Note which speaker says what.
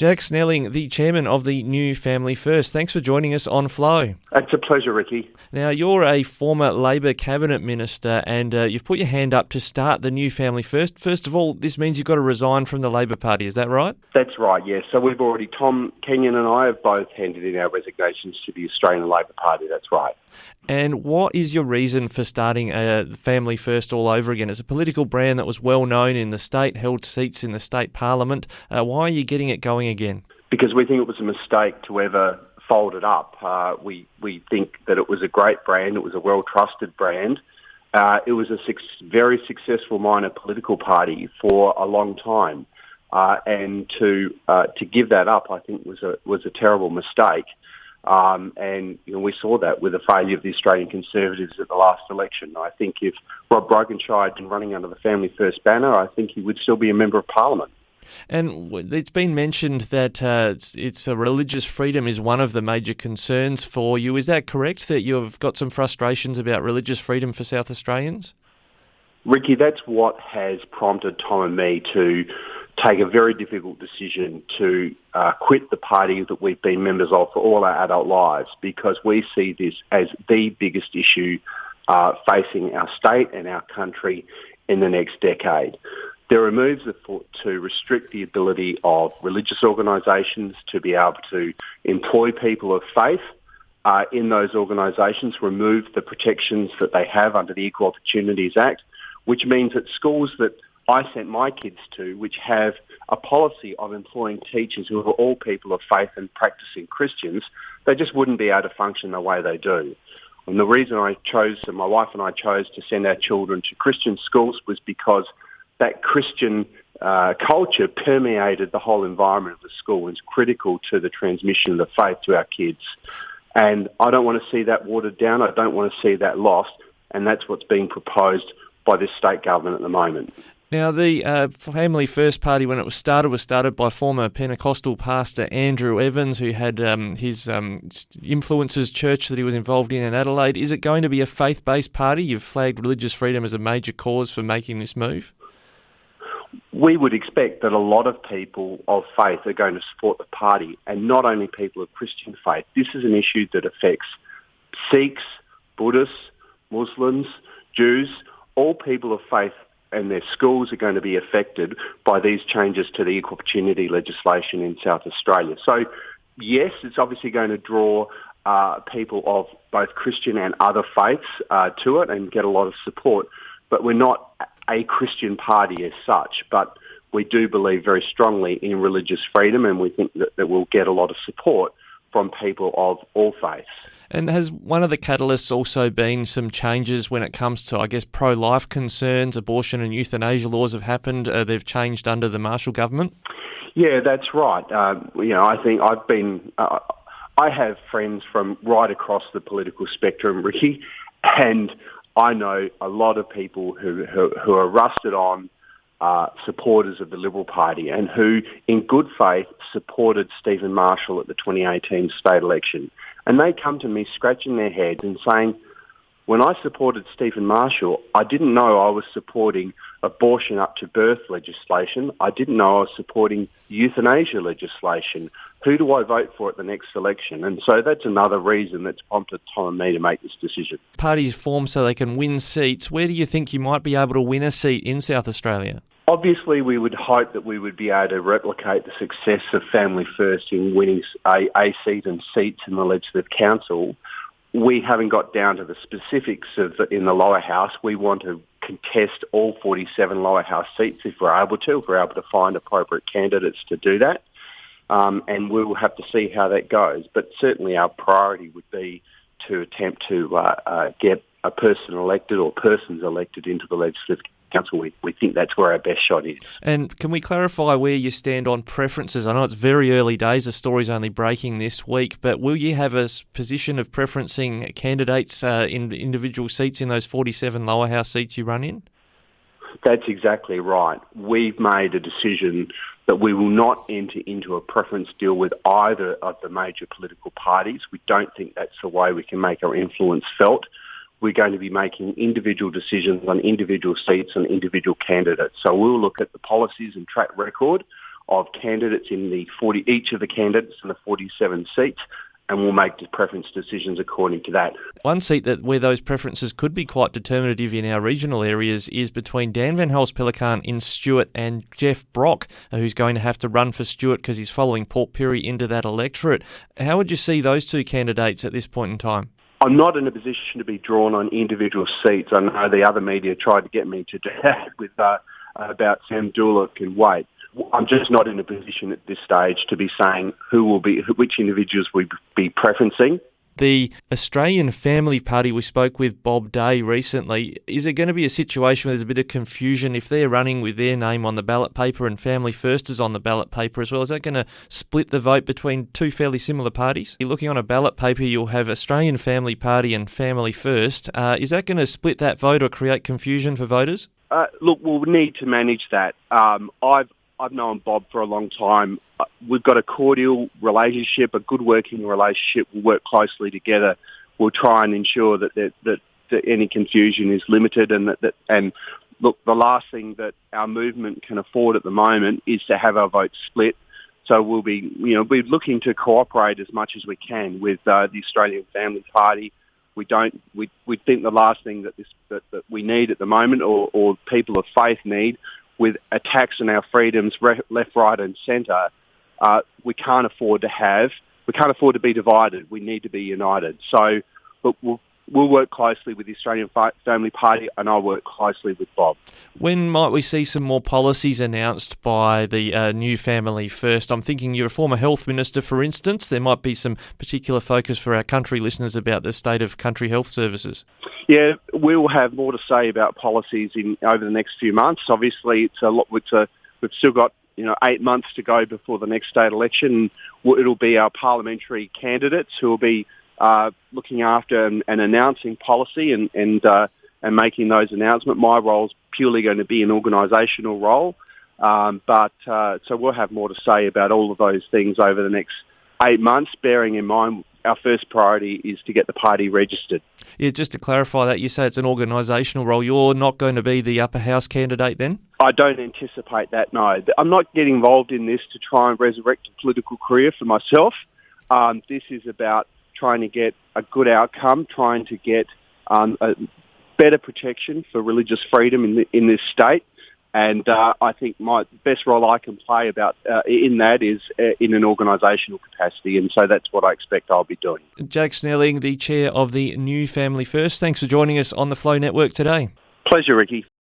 Speaker 1: Jack Snelling, the chairman of the New Family First. Thanks for joining us on Flow.
Speaker 2: It's a pleasure, Ricky.
Speaker 1: Now, you're a former Labor cabinet minister and you've put your hand up to start the New Family First. First of all, this means you've got to resign from the Labor Party, is that right?
Speaker 2: That's right, yes. So Tom Kenyon and I have both handed in our resignations to the Australian Labor Party, that's right.
Speaker 1: And what is your reason for starting Family First all over again? It's a political brand that was well known in the state, held seats in the state parliament. Why are you getting it going again?
Speaker 2: Because we think it was a mistake to ever fold it up. We think that it was a great brand. It was a well-trusted brand. It was a very successful minor political party for a long time. And to give that up, I think, was a terrible mistake. And we saw that with the failure of the Australian Conservatives at the last election. I think if Rob Brokenshire had been running under the Family First banner, I think he would still be a member of Parliament.
Speaker 1: And it's been mentioned that it's religious freedom is one of the major concerns for you. Is that correct, that you've got some frustrations about religious freedom for South Australians?
Speaker 2: Ricky, that's what has prompted Tom and me to take a very difficult decision to quit the party that we've been members of for all our adult lives, because we see this as the biggest issue facing our state and our country in the next decade. There are moves afoot to restrict the ability of religious organisations to be able to employ people of faith in those organisations, remove the protections that they have under the Equal Opportunities Act, which means that schools that I sent my kids to, which have a policy of employing teachers who are all people of faith and practising Christians, they just wouldn't be able to function the way they do. And the reason my wife and I chose to send our children to Christian schools was because that Christian culture permeated the whole environment of the school and is critical to the transmission of the faith to our kids. And I don't want to see that watered down. I don't want to see that lost. And that's what's being proposed by this state government at the moment.
Speaker 1: Now, the Family First Party, when it was started by former Pentecostal pastor Andrew Evans, who had his Influences church that he was involved in Adelaide. Is it going to be a faith-based party? You've flagged religious freedom as a major cause for making this move.
Speaker 2: We would expect that a lot of people of faith are going to support the party, and not only people of Christian faith. This is an issue that affects Sikhs, Buddhists, Muslims, Jews. All people of faith and their schools are going to be affected by these changes to the equal opportunity legislation in South Australia. So, yes, it's obviously going to draw people of both Christian and other faiths to it and get a lot of support. But we're not a Christian party as such, but we do believe very strongly in religious freedom, and we think that we'll get a lot of support from people of all faiths.
Speaker 1: And has one of the catalysts also been some changes when it comes to, I guess, pro-life concerns? Abortion and euthanasia laws have happened. They've changed under the Marshall government.
Speaker 2: Yeah, that's right. I think I have friends from right across the political spectrum, Ricky, and I know a lot of people who are rusted on supporters of the Liberal Party and who, in good faith, supported Stephen Marshall at the 2018 state election. And they come to me scratching their heads and saying, when I supported Stephen Marshall, I didn't know I was supporting abortion up to birth legislation. I didn't know I was supporting euthanasia legislation. Who do I vote for at the next election? And so that's another reason that's prompted Tom and me to make this decision.
Speaker 1: Parties form so they can win seats. Where do you think you might be able to win a seat in South Australia?
Speaker 2: Obviously, we would hope that we would be able to replicate the success of Family First in winning a seat and seats in the Legislative Council. We haven't got down to the specifics in the lower house. We want to contest all 47 lower house seats if we're able to find appropriate candidates to do that. And we will have to see how that goes. But certainly our priority would be to attempt to get a person elected or persons elected into the Legislative Council. We think that's where our best shot is.
Speaker 1: And can we clarify where you stand on preferences? I know it's very early days, the story's only breaking this week, but will you have a position of preferencing candidates in individual seats in those 47 lower house seats you run in?
Speaker 2: That's exactly right. We've made a decision that we will not enter into a preference deal with either of the major political parties. We don't think that's the way we can make our influence felt. We're going to be making individual decisions on individual seats and individual candidates. So we'll look at the policies and track record of candidates in each of the candidates in the 47 seats, and we'll make the preference decisions according to that.
Speaker 1: One seat where those preferences could be quite determinative in our regional areas is between Dan van Hulst-Pellekaan in Stuart and Jeff Brock, who's going to have to run for Stuart because he's following Port Pirie into that electorate. How would you see those two candidates at this point in time?
Speaker 2: I'm not in a position to be drawn on individual seats. I know the other media tried to get me to do that with about Sam Dulak and Waite. I'm just not in a position at this stage to be saying which individuals we be preferencing.
Speaker 1: The Australian Family Party, we spoke with Bob Day recently. Is it going to be a situation where there's a bit of confusion if they're running with their name on the ballot paper and Family First is on the ballot paper as well? Is that going to split the vote between two fairly similar parties? You're looking on a ballot paper, you'll have Australian Family Party and Family First. Is that going to split that vote or create confusion for voters?
Speaker 2: Look, we'll need to manage that. I've known Bob for a long time. We've got a cordial relationship, a good working relationship. We'll work closely together. We'll try and ensure that any confusion is limited, and look, the last thing that our movement can afford at the moment is to have our votes split. So we'll be looking to cooperate as much as we can with the Australian Family Party. We think the last thing that we need at the moment, or people of faith need, with attacks on our freedoms left, right and centre, we can't afford to be divided. We need to be united. So look, we'll work closely with the Australian Family Party, and I'll work closely with Bob.
Speaker 1: When might we see some more policies announced by the new Family First? I'm thinking you're a former health minister, for instance. There might be some particular focus for our country listeners about the state of country health services. Yeah,
Speaker 2: we'll have more to say about policies over the next few months. Obviously, it's a lot. We've still got 8 months to go before the next state election. It'll be our parliamentary candidates who will be looking after and announcing policy and making those announcements. My role is purely going to be an organisational role, so we'll have more to say about all of those things over the next 8 months, bearing in mind our first priority is to get the party registered.
Speaker 1: Yeah, just to clarify that, you say it's an organisational role. You're not going to be the upper house candidate then?
Speaker 2: I don't anticipate that, no. I'm not getting involved in this to try and resurrect a political career for myself. This is about trying to get a good outcome, trying to get a better protection for religious freedom in this state. And I think my best role I can play in that is in an organisational capacity, and so that's what I expect I'll be doing.
Speaker 1: Jack Snelling, the chair of the New Family First, thanks for joining us on the Flow Network today.
Speaker 2: Pleasure, Ricky.